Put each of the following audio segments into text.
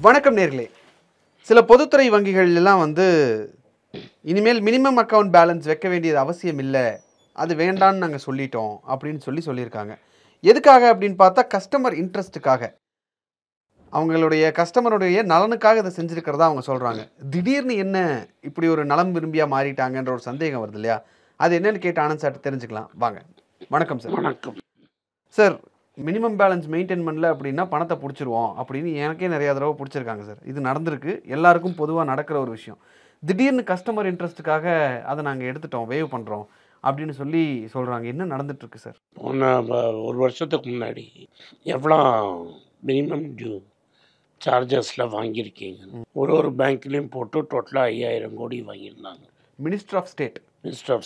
வணக்கம் நேர்களே. சில பொதுத்துறை வங்கிகள் எல்லாம் இனிமேல் மினிமம் அக்கவுண்ட் பேலன்ஸ் வைக்க வேண்டியது அவசியம் இல்லை, அது வேண்டான்னு நாங்கள் சொல்லிட்டோம் அப்படின்னு சொல்லியிருக்காங்க. எதுக்காக அப்படின்னு பார்த்தா கஸ்டமர் இன்ட்ரெஸ்ட்டுக்காக, அவங்களுடைய கஸ்டமருடைய நலனுக்காக இதை செஞ்சுருக்கிறதா அவங்க சொல்கிறாங்க. திடீர்னு என்ன இப்படி ஒரு நலம் விரும்பியாக மாறிட்டாங்கன்ற ஒரு சந்தேகம் வருது இல்லையா? அது என்னன்னு கேட்டு ஆனந்த் சார் தெரிஞ்சுக்கலாம் வாங்க. வணக்கம் சார். வணக்கம் சார். மினிமம் பேலன்ஸ் மெயின்டைன் பண்ணல அப்படின்னா பணத்தை பிடிச்சிருவோம் அப்படின்னு எனக்கே நிறையா தடவை பிடிச்சிருக்காங்க சார். இது நடந்திருக்கு, எல்லாருக்கும் பொதுவாக நடக்கிற ஒரு விஷயம். திடீர்னு கஸ்டமர் இன்ட்ரெஸ்ட்டுக்காக அதை நாங்கள் எடுத்துட்டோம், வேவ் பண்ணுறோம் அப்படின்னு சொல்கிறாங்க. என்ன நடந்துட்டுருக்கு சார்? ஒரு வருஷத்துக்கு முன்னாடி எவ்வளோ மினிமம் டியூ சார்ஜஸில் வாங்கியிருக்கீங்க? ஒரு பேங்க்லேயும் போட்டு டோட்டலாக 5000 கோடி வாங்கியிருந்தாங்க. மினிஸ்டர் ஆஃப்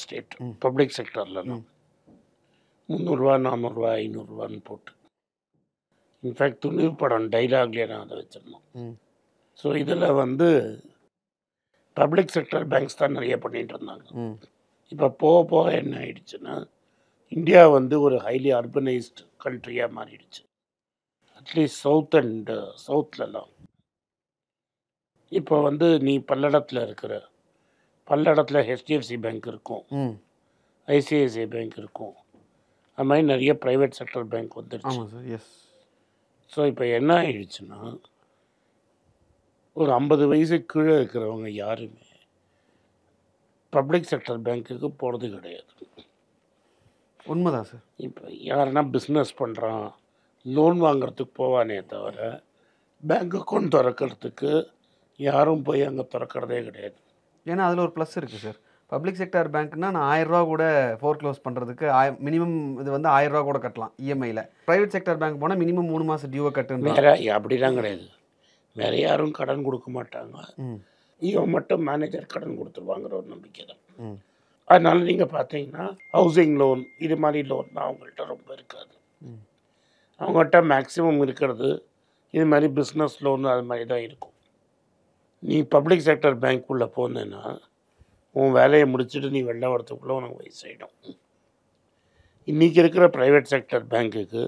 ஸ்டேட் பப்ளிக் செக்டர்லாம் 300 400 500 போட்டு. இன்ஃபேக்ட் துணிவு படம் டைலாக்லேயே நான் அதை வச்சுருந்தோம். ஸோ இதில் பப்ளிக் செக்டர் பேங்க்ஸ் தான் நிறைய பண்ணிகிட்டு இருந்தாங்க. இப்போ போக போக என்ன ஆயிடுச்சுன்னா, இந்தியா ஒரு ஹைலி அர்பனைஸ்டு கண்ட்ரியாக மாறிடுச்சு. அட்லீஸ்ட் சவுத் அண்ட் சவுத்லலாம். இப்போ நீ பல்லடத்தில் ஹெச்டிஎஃப்சி பேங்க் இருக்கும், ஐசிஐசிஐ பேங்க் இருக்கும், அது மாதிரி நிறைய ப்ரைவேட் செக்டர் பேங்க் வந்துடுச்சு. ஸோ இப்போ என்ன ஆயிடுச்சுன்னா, ஒரு 50 வயசுக்கு கீழே இருக்கிறவங்க யாருமே பப்ளிக் செக்டர் பேங்க்குக்கு போகிறது கிடையாது. உண்மைதான் சார். இப்போ யாருன்னா பிஸ்னஸ் பண்ணுறான், லோன் வாங்குறதுக்கு போவானே தவிர பேங்க் அக்கௌண்ட் திறக்கிறதுக்கு யாரும் போய் அங்கே திறக்கிறதே கிடையாது. ஏன்னா அதில் ஒரு ப்ளஸ் இருக்குது சார். பப்ளிக் செக்டர் பேங்க்னா நான் 1000 ரூபா கூட ஃபோர் க்ளோஸ் பண்ணுறதுக்கு மினிமம் இது 1000 ரூபா கூட கட்டலாம் இஎம்ஐயில். ப்ரைவேட் செக்டர் பேங்க் போனால் மினிமம் 3 மாதம் டியூவை கட்டுன்னு. வேறு அப்படிலாம் கிடையாது. வேறு யாரும் கடன் கொடுக்க மாட்டாங்க. இவன் மட்டும் மேனேஜர் கடன் கொடுத்துருவாங்கிற ஒரு நம்பிக்கை தான். அதனால நீங்கள் பார்த்தீங்கன்னா ஹவுசிங் லோன் இது மாதிரி லோன் அவங்கள்ட்ட ரொம்ப இருக்காது. அவங்கள்ட்ட மேக்ஸிமம் இருக்கிறது இது மாதிரி பிஸ்னஸ் லோன் அது மாதிரி தான் இருக்கும். நீ பப்ளிக் செக்டர் பேங்க்குள்ளே போனேன்னா உன் வேலையை முடிச்சுட்டு நீ வெளில வரத்துக்குள்ளே உனக்கு வயசாகிடும். இன்றைக்கி இருக்கிற ப்ரைவேட் செக்டர் பேங்க்குக்கு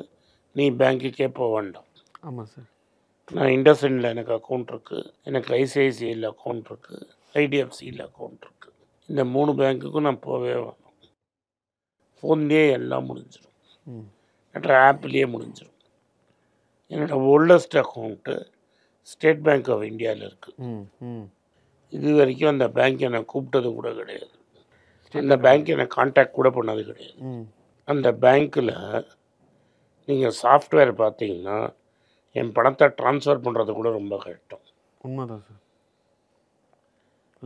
நீ பேங்க்குக்கே போக வேண்டாம். ஆமாம் சார். நான் இண்டஸ்இண்டில் எனக்கு அக்கௌண்ட் இருக்குது, எனக்கு ஐசிஐசிஐயில் அக்கௌண்ட் இருக்குது, ஐடிஎஃப்சியில் அக்கௌண்ட் இருக்குது. இந்த 3 பேங்க்குக்கும் நான் போகவே வேணும். ஃபோன்லேயே எல்லாம் முடிஞ்சிடும், என்னோட ஆப்லேயே முடிஞ்சிடும். என்னோடய oldest account State Bank of இந்தியாவில் இருக்குது. இது வரைக்கும் அந்த பேங்க் என்னை கூப்பிட்டது கூட கிடையாது. அந்த பேங்க் என்னை கான்டாக்ட் கூட பண்ணது கிடையாது. அந்த பேங்க்கில் நீங்கள் சாஃப்ட்வேர் பார்த்தீங்கன்னா என் பணத்தை ட்ரான்ஸ்ஃபர் பண்ணுறது கூட ரொம்ப கஷ்டம். உண்மைதான் சார்.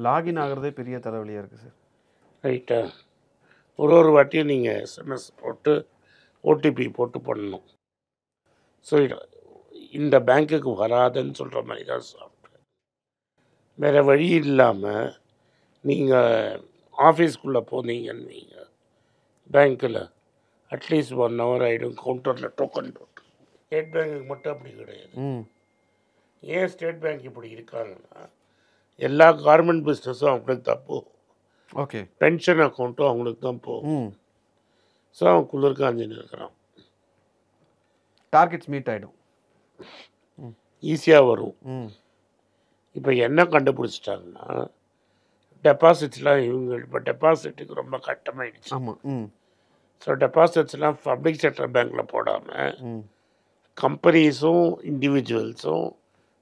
லாகின் ஆகிறதே பெரிய தலைவலியாக இருக்குது சார். ரைட்டா? ஒரு வாட்டியும் நீங்கள் எஸ்எம்எஸ் போட்டு ஓடிபி போட்டு பண்ணணும். ஸோ இந்த பேங்க்குக்கு வராதுன்னு சொல்கிற மாதிரி தான் சாஃப்ட்வேர். வேறு வழி இல்லாமல் நீங்கள் ஆஃபீஸ்க்குள்ளே போனீங்கன்னு நீங்கள் பேங்க்கில் அட்லீஸ்ட் 1 hour ஆகிடும் கவுண்டரில் டோக்கன் போட்டு. ஸ்டேட் பேங்க்குக்கு மட்டும் அப்படி கிடையாது. ஏன் ஸ்டேட் பேங்க் இப்படி இருக்காங்கன்னா, எல்லா கார்மெண்ட் பிஸ்னஸும் அவங்களுக்கு தான் போகும். ஓகே. பென்ஷன் அக்கௌண்ட்டும் அவங்களுக்கு தான் போகும். ஸோ அவன் குளிர்காஞ்சின்னு இருக்கிறான். டார்கெட்ஸ் மீட் ஆகிடும், ஈஸியாக வரும். இப்போ என்ன கண்டுபிடிச்சிட்டாங்கன்னா, டெபாசிட்ஸ்லாம் இப்போ டெபாசிட்டுக்கு ரொம்ப கட்டமாயிடுச்சு. ஆமாம். ஸோ டெபாசிட்ஸ்லாம் பப்ளிக் செக்டர் பேங்க்கில் போடாமல் கம்பெனிஸும் இண்டிவிஜுவல்ஸும்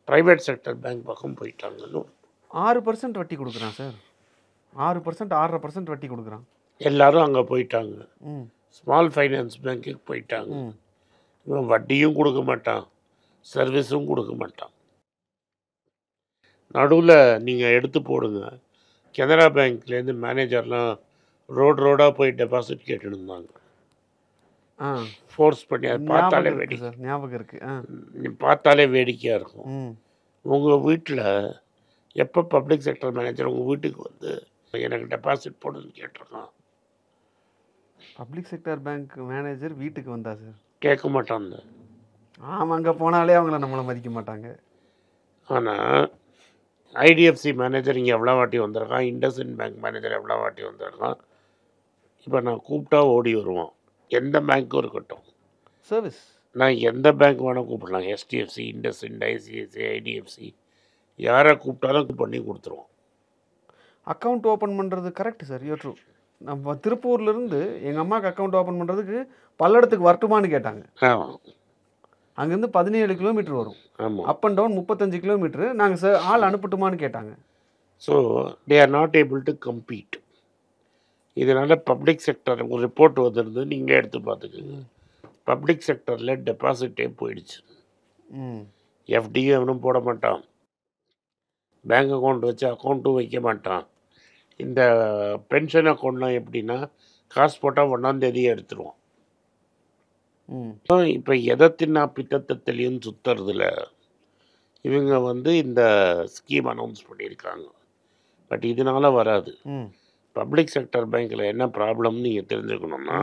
ப்ரைவேட் செக்டர் பேங்க் பக்கம் போயிட்டாங்கன்னு. 6% வட்டி கொடுக்குறான் சார். 6% 6.5% வட்டி கொடுக்குறான். எல்லோரும் அங்கே போயிட்டாங்க. ஸ்மால் ஃபைனான்ஸ் பேங்க்குக்கு போயிட்டாங்க. இவன் வட்டியும் கொடுக்க மாட்டான், சர்வீஸும் கொடுக்க மாட்டான். நடுவில் நீங்கள் எடுத்து போடுங்க, கனரா பேங்க்லேருந்து மேனேஜர்லாம் ரோடாக போய் டெபாசிட் கேட்டுட்டு இருந்தாங்க. ஃபோர்ஸ் பண்ணி அதை பார்த்தாலே வேடிக்கை. ஞாபகம் இருக்குது. பார்த்தாலே வேடிக்கையாக இருக்கும். உங்கள் வீட்டில் எப்போ பப்ளிக் செக்டர் மேனேஜர் உங்கள் வீட்டுக்கு எனக்கு டெபாசிட் போடுன்னு கேட்டிருக்கான்? பப்ளிக் செக்டர் பேங்க் மேனேஜர் வீட்டுக்கு வந்தா சார் கேட்க மாட்டான். ஆமாம், அங்கே போனாலே அவங்கள நம்மளை மதிக்க மாட்டாங்க. ஆனால் ஐடிஎஃப்சி மேனேஜர் இங்கே எவ்வளோ வாட்டி வந்திருக்கான், இண்டஸ்இண்ட் பேங்க் மேனேஜர் எவ்வளோ வாட்டி வந்திருக்கான். இப்போ நான் கூப்பிட்டா ஓடி வருவான், எந்த பேங்க்கும் இருக்கட்டும். சர்வீஸ் நான் எந்த பேங்க் வேணால் கூப்பிடலாம், HDFC, IndusInd, ICICI, IDFC, யாரை கூப்பிட்டாலும் பண்ணி கொடுத்துருவோம். அக்கௌண்ட் ஓப்பன் பண்ணுறது கரெக்ட் சார், யூ ட்ரூ. நம்ம திருப்பூர்லேருந்து எங்கள் அம்மாவுக்கு அக்கௌண்ட் ஓப்பன் பண்ணுறதுக்கு பல்லடத்துக்கு வரட்டுமான்னு கேட்டாங்க. ஆமாம், அங்கேருந்து 17 கிலோமீட்டர் வரும். ஆமாம். Up and down 35 kilometre. நாங்கள் சார் ஆள் அனுப்பட்டுமான்னு கேட்டாங்க. So they are not able to compete. இதனால் பப்ளிக் செக்டர் ஒரு ரிப்போர்ட் வந்திருந்து நீங்களே எடுத்து பார்த்துக்குங்க. பப்ளிக் செக்டரில் டெபாசிட்டே போயிடுச்சு. எஃப்டியும் எவனும் போட மாட்டான், பேங்க் அக்கௌண்ட் வச்சு அக்கௌண்ட்டும் வைக்க மாட்டான். இந்த பென்ஷன் அக்கௌண்ட்லாம் எப்படின்னா காசு போட்டால் 1ஆம் தேதியே எடுத்துருவோம். இப்போ எதை தின்னா பித்தத்தை தெளியும் சுற்றுறதுல இவங்க இந்த ஸ்கீம் அனௌன்ஸ் பண்ணியிருக்காங்க. பட் இதனால் வராது. பப்ளிக் செக்டர் பேங்க்கில் என்ன ப்ராப்ளம்னு நீங்கள் தெரிஞ்சுக்கணுன்னா,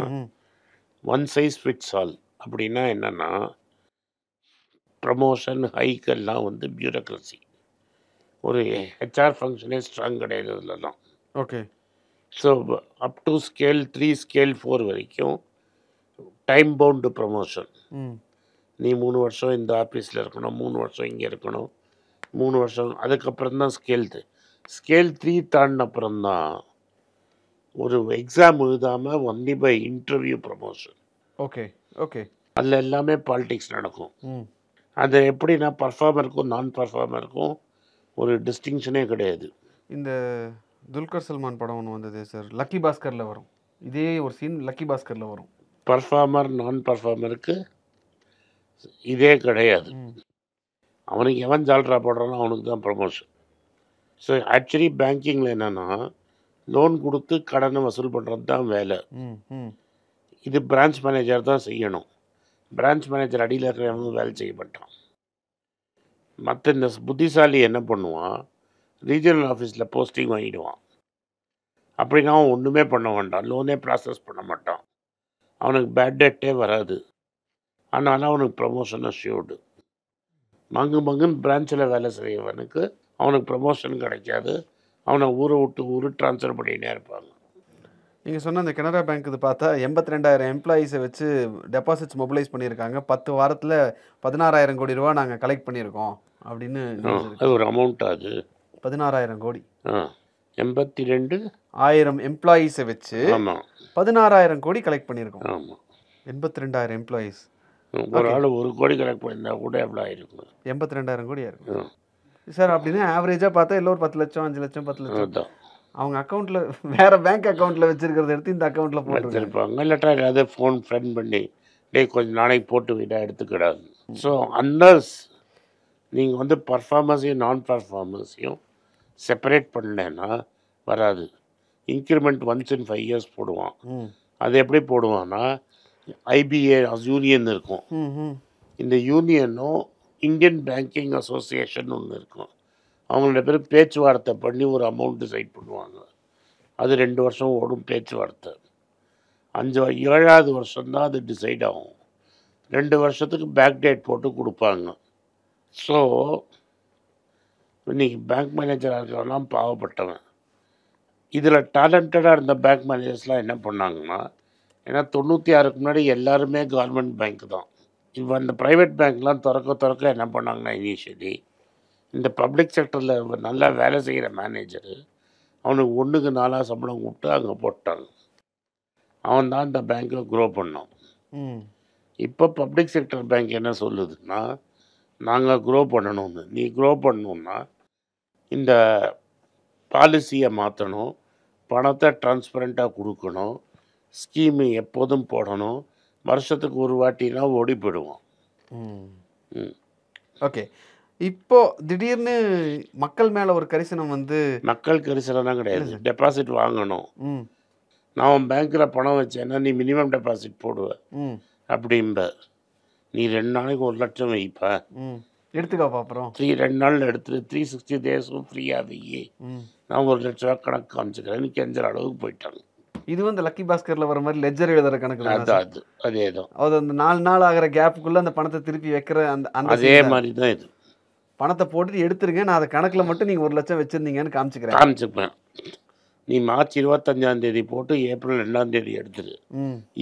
ஒன் சைஸ் ஃபிட்ஸ் ஆல். அப்படின்னா என்னென்னா, ப்ரமோஷன் ஹைக்கெல்லாம் பியூரோக்ரஸி, ஒரு ஹெச்ஆர் ஃபங்க்ஷனே ஸ்ட்ராங் கிடையாது இதுலலாம். Okay. So up to scale 3, scale 4 வரைக்கும் டைம் பவுண்டு ப்ரமோஷன். நீ 3 வருஷம் இந்த ஆஃபீஸில் இருக்கணும், 3 வருஷம் இங்கே இருக்கணும், 3 வருஷம். அதுக்கப்புறம் தான் ஸ்கேல் 3 தாண்டின அப்புறம்தான் ஒரு எக்ஸாம் எழுதாமல் only by interview promotion. Okay okay. அதில் எல்லாமே பாலிடிக்ஸ் நடக்கும். அது எப்படின்னா பர்ஃபார்மருக்கும் நான் பர்ஃபார்மருக்கும் ஒரு டிஸ்டிங்ஷனே கிடையாது. இந்த துல்கர் சல்மான் படம் ஒன்று வந்தது சார், லக்கி பாஸ்கரில் வரும். இதே ஒரு சீன் லக்கி பாஸ்கரில் வரும். பர்ஃபார்மர் நான் பர்ஃபார்மருக்கு இதே கிடையாது. அவனுக்கு எவன் ஜால்ரா போடுறானோ அவனுக்கு தான் ப்ரமோஷன். ஸோ ஆக்சுவலி பேங்கிங்கில் என்னென்னா, லோன் கொடுத்து கடனை வசூல் பண்ணுறது தான் வேலை. இது பிரான்ச் மேனேஜர் தான் செய்யணும். பிரான்ச் மேனேஜர் அடியில் இருக்கிறவனும் வேலை செய்ய மாட்டான். மற்ற இந்த புத்திசாலி என்ன பண்ணுவான், ரீஜனல் ஆஃபீஸில் போஸ்டிங் வாங்கிடுவான். அப்படின்னா அவன் ஒன்றுமே பண்ண வேண்டாம், லோனே ப்ராசஸ் பண்ண மாட்டான், அவனுக்கு பேட் டேட்டே வராது. ஆனாலும் அவனுக்கு ப்ரமோஷன் அஷ்யூர்டு. மங்குன்னு பிரான்ச்சில் வேலை செய்யவனுக்கு அவனுக்கு ப்ரமோஷன் கிடைக்காது. அவனை ஊரை விட்டு ஊர் ட்ரான்ஸ்ஃபர் பண்ணிகிட்டே இருப்பாங்க. நீங்கள் சொன்ன அந்த கனரா பேங்க் இது பார்த்தா 82,000 எம்ப்ளாயீஸை வச்சு டெபாசிட்ஸ் மொபிலைஸ் பண்ணியிருக்காங்க. 10 வாரத்தில் 16,000 கோடி ரூபா நாங்கள் கலெக்ட் பண்ணியிருக்கோம் அப்படின்னு. அது ஒரு அமௌண்ட்டா? அது 16,000 கோடி. 82,000 எம்ப்ளாயீஸை வச்சு 16,000 கோடி கலெக்ட் பண்ணியிருக்கோம். ஆமாம், 82,000 எம்ப்ளாயீஸ். ஒரு ஆள் 1 கோடி கலெக்ட் பண்ணியிருந்தா கூட எவ்வளோ ஆயிருக்கும்? 82,000 கோடி ஆயிருக்கும் சார். அப்படின்னா ஆவரேஜாக பார்த்தா எல்லோரும் 10 லட்சம் 5 லட்சம் 10 லட்சம் தான் அவங்க அக்கௌண்ட்டில் வேறு பேங்க் அக்கௌண்ட்டில் வச்சுருக்கிறத எடுத்து இந்த அக்கௌண்ட்டில் போட்டுருப்பாங்க. இல்லாட்டா ஏதாவது ஃபோன் ஃப்ரெண்ட் பண்ணி கொஞ்சம் நாளைக்கு போட்டு விட்டால் எடுத்துக்கிடாது. ஸோ அன்லஸ் நீங்கள் பர்ஃபார்மன்ஸையும் நான் பர்ஃபார்மன்ஸையும் செப்பரேட் பண்ணலைன்னா வராது. இன்க்ரிமெண்ட் ஒன்ஸ் இன் 5 இயர்ஸ் போடுவான். அது எப்படி போடுவான்னா, IBA யூனியன் இருக்கும். இந்த யூனியனும் இந்தியன் பேங்கிங் அசோசியேஷன் ஒன்று இருக்கும். அவங்களோட பேர் பேச்சுவார்த்தை பண்ணி ஒரு அமௌண்ட் டிசைட் பண்ணுவாங்க. அது 2 வருஷம் ஓடும் பேச்சுவார்த்தை. 7வது வருஷம்தான் அது டிசைட் ஆகும். 2 வருஷத்துக்கு பேக் டேட் போட்டு கொடுப்பாங்க. ஸோ இன்றைக்கி பேங்க் மேனேஜராக இருக்கிறவெல்லாம் பாவப்பட்டவன். இதில் டேலண்டடாக இருந்த பேங்க் மேனேஜர்ஸ்லாம் என்ன பண்ணாங்கன்னா, ஏன்னா 96க்கு முன்னாடி எல்லாருமே கவர்மெண்ட் பேங்க் தான். இப்போ அந்த ப்ரைவேட் பேங்க்லாம் திறக்க என்ன பண்ணாங்கன்னா, இனிஷியலி இந்த பப்ளிக் செக்டரில் நல்லா வேலை செய்கிற மேனேஜரு அவனுக்கு 1க்கு 4 சம்பளம் கூப்பிட்டு அங்கே போட்டாங்க. அவன் தான் இந்த பேங்க்கை க்ரோ பண்ணான். இப்போ பப்ளிக் செக்டர் பேங்க் என்ன சொல்லுதுன்னா, நாங்கள் க்ரோ பண்ணணும்னு. நீ க்ரோ பண்ணணுன்னா இந்த பாலிசியை மாற்றணும், பணத்தை டிரான்ஸ்பரண்ட்டாக கொடுக்கணும், ஸ்கீமு எப்போதும் போடணும், வருஷத்துக்கு ஒரு வாட்டினா ஓடி போயிடுவோம். ஓகே. இப்போ திடீர்னு மக்கள் மேலே ஒரு கரிசனம் மக்கள் கரிசனம் தான் கிடையாது. டெபாசிட் வாங்கணும். நான் பேங்க்கில் பணம் வச்சேன்னா நீ மினிமம் டெபாசிட் போடுவேன் அப்படிம்ப. நீ 2 நாளைக்கு 1 லட்சம் வைப்ப, எடுத்துக்காப்பா. அப்புறம் 2 நாளில் எடுத்துட்டு 360 டேஸும் ஃப்ரீயாக வையி, நான் 1 லட்ச ரூபா கணக்கு காமிச்சுக்கிறேன்னு கெஞ்சுற அளவுக்கு போயிட்டாங்க. இது லக்கி பாஸ்கரில் வர மாதிரி லெஜர் எழுதுற கணக்கு அது அதே தான். அது அந்த 4 நாள் ஆகிற கேப்புக்குள்ளே அந்த பணத்தை திருப்பி வைக்கிற அந்த அதே மாதிரி தான் இது. பணத்தை போட்டுட்டு எடுத்துருங்க, நான் அதை கணக்கில் மட்டும் நீங்கள் 1 லட்சம் வச்சுருந்தீங்கன்னு காமிச்சுப்பேன். நீ மார்ச் 25ஆம் தேதி போட்டு ஏப்ரல் 2ஆம் தேதி எடுத்துரு,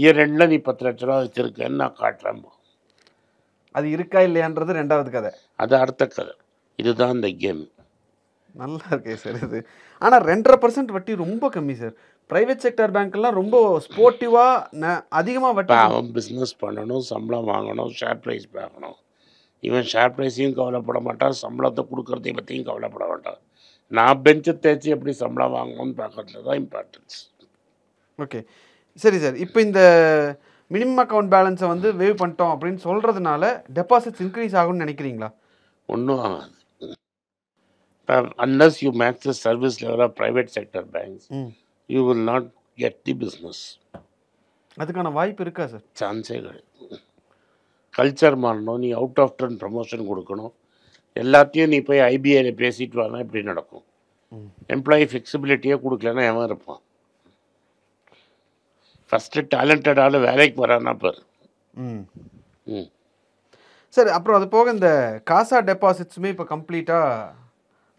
இயர் 2ல் நீ 10 லட்ச ரூபா வச்சுருக்கேன்னு நான் காட்டுறேன். அது இருக்கா இல்லையான்றது ரெண்டாவது கதை. அது அடுத்த கதை. இதுதான் இந்த கேம். நல்லா இருக்கே சார் இது. ஆனால் 2.5% வட்டி ரொம்ப கம்மி சார். ப்ரைவேட் செக்டர் பேங்க்லாம் ரொம்ப ஸ்போர்ட்டிவாக அதிகமாக இப்போ வட்டி. அவன் பிஸ்னஸ் பண்ணணும், சம்பளம் வாங்கணும், ஷேர் ப்ரைஸ் பார்க்கணும். இவன் ஷேர் ப்ரைஸையும் கவலைப்பட மாட்டான், சம்பளத்தை கொடுக்குறதை பற்றியும் கவலைப்பட மாட்டான். நான் பெஞ்சை தேய்ச்சி எப்படி சம்பளம் வாங்கணும்னு பார்க்கறது தான் இம்பார்ட்டன்ஸ். ஓகே சரி சார். இப்போ இந்த மினிமம் அக்கௌண்ட் பேலன்ஸை வந்து வேவ் பண்ணிட்டோம் அப்படின்னு சொல்கிறதுனால டெபாசிட்ஸ் இன்க்ரீஸ் ஆகும்னு நினைக்கிறீங்களா? ஒன்றும் ஆகாது. Unless you match the service level of private sector banks, you will not get the business. அதுக்கான வாய்ப்பு இருக்கா சார்? சான்ஸே கிடையாது. கல்ச்சர் மாறணும், நீ அவுட் ஆஃப் டர்ன் ப்ரமோஷன் கொடுக்கணும், எல்லாத்தையும் நீ போய் ஐபிஐல பேசிட்டு வானா எப்படி நடக்கும்? எம்ப்ளாயி ஃபிக்சிபிலிட்டியே கொடுக்கலன்னா எவன் இருப்பான்? ஃபஸ்ட்டு டேலண்டடான வேலைக்கு வரானா பாரு. சார் அப்புறம் அது போக இந்த காசா டெபாசிட்ஸுமே இப்போ கம்ப்ளீட்டாக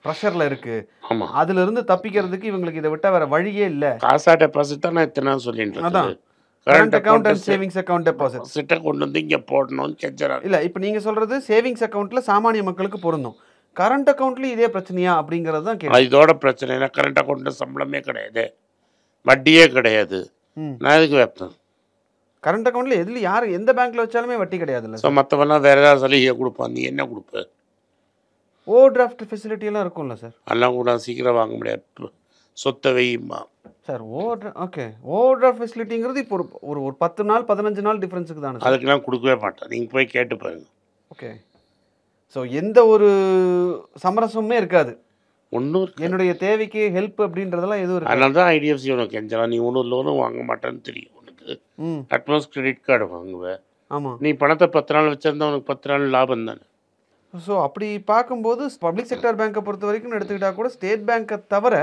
ப்ரெஷரில் இருக்குது. ஆமாம், அதுலேருந்து தப்பிக்கிறதுக்கு இவங்களுக்கு இதை விட்டால் வேறு வழியே இல்லை. காசா டெபாசிட் தான் நான் இத்தனை நாள் சொல்லிட்டு அதான் இருக்கேன். Current account and savings account deposit சிட்டை கொண்டு வந்து இங்கே போடணும்னு கெஞ்சறாங்க. இல்லை இப்போ நீங்கள் சொல்கிறது சேவிங்ஸ் அக்கௌண்ட்டில் சாமானிய மக்களுக்கு பொருந்தும். கரண்ட் அக்கௌண்ட்லேயும் இதே பிரச்சனையா அப்படிங்கிறது தான் கேள்வி. இதோட பிரச்சனை இல்லை. கரண்ட் அக்கௌண்ட்டில் சம்பளமே கிடையாது, வட்டியே கிடையாது. நான் எதுக்கு வைப்பேன்? கரண்ட் அக்கௌண்ட்டில் எதில் யார் எந்த பேங்க்கில் வச்சாலுமே வட்டி கிடையாதுல்ல. ஸோ மற்றவெல்லாம் வேறு ஏதாவது சலுகையை கொடுப்பான், நீ என்ன கொடுப்ப? ஓவர் டிராஃப்ட் ஃபெசிலிட்டியெல்லாம் இருக்கும்ல சார்? அதெல்லாம் கூட சீக்கிரம் வாங்க முடியாது, சொத்தை வையுமா சார். ஓகே ஓவர் டிராஃப்ட் ஃபெசிலிட்டிங்கிறது இப்போ ஒரு 10 நாள் 15 நாள் டிஃப்ரென்ஸுக்கு தானே? அதுக்கெல்லாம் கொடுக்கவே மாட்டேன், நீங்கள் போய் கேட்டு பாருங்க. ஓகே ஸோ எந்த ஒரு சமரசமுமே இருக்காது. ஒன்றும் என்னுடைய தேவைக்கு ஹெல்ப் அப்படின்றதெல்லாம் எதுவும் இருக்கு. அதனால தான் ஐடிஎஃப்சி உனக்கு கெஞ்சலாம். நீ ஒன்றும் லோனும் வாங்க மாட்டேன்னு தெரியும் உனக்கு. அட்வான்ஸ் கிரெடிட் கார்டு வாங்குவேன். ஆமாம், நீ பணத்தை 10 நாள் வச்சிருந்தா உனக்கு 10 நாள் லாபம் தானே. ஸோ அப்படி பார்க்கும்போது பப்ளிக் செக்டர் பேங்க்கை பொறுத்த வரைக்கும் எடுத்துக்கிட்டா கூட ஸ்டேட் பேங்க்கை தவிர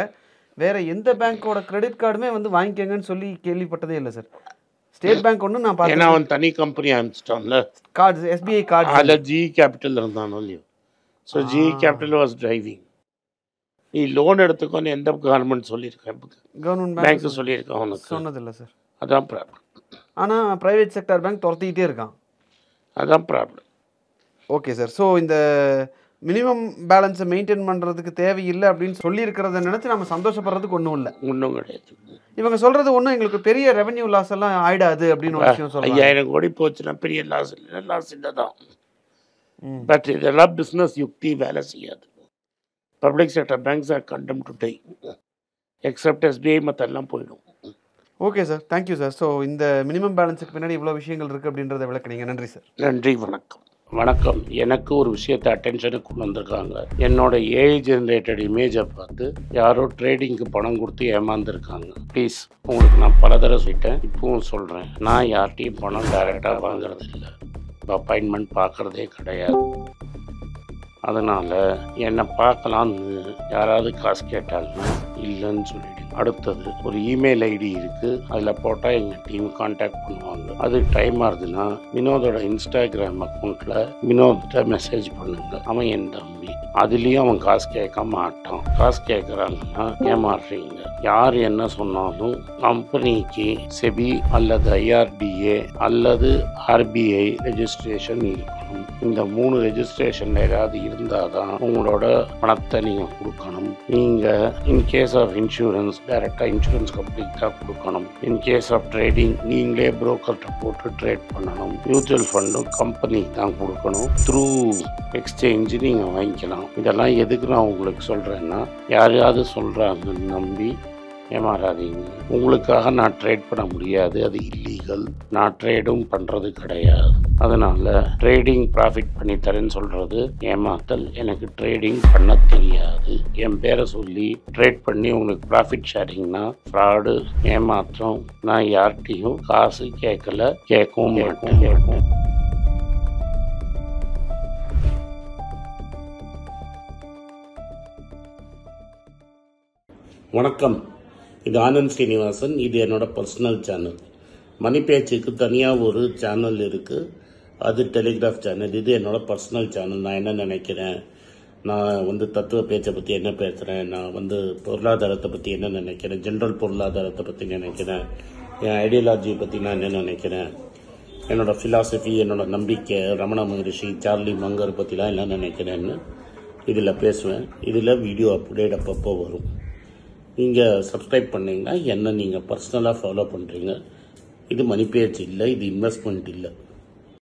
வேற எந்த பேங்க்கோட கிரெடிட் கார்டுமே வந்து வாங்கிக்கங்கன்னு சொல்லி கேள்விப்பட்டதே இல்லை சார். ஸ்டேட் பேங்க் ஒன்று நான் பார்த்தேன். ஏன்னா அவன் தனி கம்பெனி ஆரம்பிச்சிட்டான்ல, கார்டு எஸ்பிஐ கார்டு. அதில் ஜிஇ கேபிட்டல் இருந்தானோ இல்லையோ. So GE capital was driving. நீ லோன் எடுத்துக்கோன்னு எந்த கவர்மெண்ட் சொல்லியிருக்கேன்? கவர்மெண்ட் பேங்க் சொல்லியிருக்கேன் உனக்கு? சொன்னதில்லை சார். அதான் ப்ராப்ளம். ஆனால் ப்ரைவேட் செக்டர் பேங்க் துரத்திக்கிட்டே இருக்கான். அதான் ப்ராப்ளம். Okay sir. ஸோ இந்த மினிமம் பேலன்ஸை மெயின்டைன் பண்ணுறதுக்கு தேவையில்லை அப்படின்னு சொல்லியிருக்கிறத நினச்சி நம்ம சந்தோஷப்படுறதுக்கு ஒன்றும் இல்லை. ஒன்றும் கிடையாது. இவங்க சொல்கிறது ஒன்றும் எங்களுக்கு பெரிய ரெவென்யூ லாஸ் எல்லாம் ஆயிடாது அப்படின்னு ஒரு விஷயம் சொல்லுவாங்க. 5000 கோடி போச்சுன்னா பெரிய லாஸ் இல்லை, லாஸ் இல்லை தான். பட் இதெல்லாம் பிஸ்னஸ் யுக்தி வேலை செய்யாது. பப்ளிக் செக்டர் பேங்க்ஸ் ஆர் கண்டம் டு டை, எக்ஸப்ட் எஸ்பிஐ மற்றெல்லாம் போயிடும். Okay sir, thank you sir. So இந்த மினிமம் பேலன்ஸுக்கு பின்னாடி இவ்வளோ விஷயங்கள் இருக்குது அப்படின்றத விளக்குனீங்க. நன்றி சார். நன்றி, வணக்கம். வணக்கம். எனக்கு ஒரு விஷயத்தை அட்டென்ஷனுக்கு கொண்டு வந்திருக்காங்க. என்னோட ஏஐ ஜென்ரேட்டட் இமேஜை பார்த்து யாரோ ட்ரேடிங்க்கு பணம் கொடுத்து ஏமாந்துருக்காங்க. ப்ளீஸ், உங்களுக்கு நான் பல தடவை சொல்லிட்டேன், இப்பவும் சொல்கிறேன், நான் யார்கிட்டையும் பணம் டைரெக்டாக வாங்குறது இல்லை, அப்பாயின்மெண்ட் பார்க்குறதே கிடையாது. அதனால் என்னை பார்க்கலான்னு யாராவது காசு கேட்டாலும் இல்லைன்னு சொல்லிவிடு. அடுத்தது ஒரு இமெயில் ஐடி இருக்குது, அதில் போட்டால் எங்கள் டீம் கான்டாக்ட் பண்ணுவாங்க. அது டைம் ஆகுதுன்னா வினோதோட இன்ஸ்டாகிராம் அக்கௌண்ட்டில் வினோத்கிட்ட மெசேஜ் பண்ணுங்க. அவன் என் தம்பி, அதுலேயும் அவன் காசு கேட்க மாட்டான். காசு கேட்குறாங்கன்னா ஏமாறுறீங்க. யார் என்ன சொன்னாலும் கம்பெனிக்கு செபி அல்லது ஐஆர்டிஏ அல்லது ஆர்பிஐ ரெஜிஸ்ட்ரேஷன் இருக்கணும். இந்த 3 ரெஜிஸ்ட்ரேஷன் ஏதாவது இருந்தால் தான் உங்களோட பணத்தை நீங்கள் கொடுக்கணும். நீங்கள் இன்கேஸ் ஆஃப் இன்சூரன்ஸ் டைரெக்டாக இன்சூரன்ஸ் கம்பெனிக்கு தான் கொடுக்கணும். இன்கேஸ் ஆஃப் ட்ரேடிங் நீங்களே புரோக்கர்கிட்ட போட்டு ட்ரேட் பண்ணணும். மியூச்சுவல் ஃபண்டும் கம்பெனிக்கு தான் கொடுக்கணும். த்ரூ எக்ஸ்சேஞ்சு நீங்கள் வாங்கிக்கலாம். இதெல்லாம் எதுக்கு நான் உங்களுக்கு சொல்கிறேன்னா, யாரையாவது சொல்கிறாங்கன்னு நம்பி ஏமாறாதீங்க. உங்களுக்காக நான் ட்ரேட் பண்ண முடியாது, அது இல்லீகல். நான் ட்ரேடும் பண்ணுறது கிடையாது. அதனால் ட்ரேடிங் ப்ராஃபிட் பண்ணி தரேன்னு சொல்கிறது ஏமாத்தல். எனக்கு ட்ரேடிங் பண்ண தெரியாது. என் பேரை சொல்லி ட்ரேட் பண்ணி உங்களுக்கு ப்ராஃபிட் ஷேரிங்னா ஃப்ராடு, ஏமாற்றம். நான் யார்கிட்டையும் காசு கேட்கல, கேட்கவும் மாட்டேன். வணக்கம். இது ஆனந்த் ஸ்ரீனிவாசன். இது என்னோட பர்சனல் சேனல். மணி பேச்சுக்கு தனியாக ஒரு சேனல் இருக்குது, அது டெலிகிராஃப் சேனல். இது என்னோட பர்சனல் சேனல். நான் என்ன நினைக்கிறேன், நான் தத்துவ பேச்சை பற்றி என்ன பேசுகிறேன், நான் பொருளாதாரத்தை பற்றி என்ன நினைக்கிறேன், ஜென்ரல் பொருளாதாரத்தை பற்றி நினைக்கிறேன், என் ஐடியாலஜியை பற்றி நான் என்ன நினைக்கிறேன், என்னோடய ஃபிலாசபி, என்னோடய நம்பிக்கை, ரமண மகரிஷி, சார்லி மங்கர் பற்றிலாம் என்ன நினைக்கிறேன்னு இதில் பேசுவேன். இதில் வீடியோ அப்டேட் அப்பப்போ வரும். நீங்கள் சப்ஸ்கிரைப் பண்ணிங்கன்னா என்ன நீங்கள் பர்சனலாக ஃபாலோ பண்ணுறீங்க. இது மணி பேச்சு இல்லை, இது இன்வெஸ்ட்மெண்ட் இல்லை.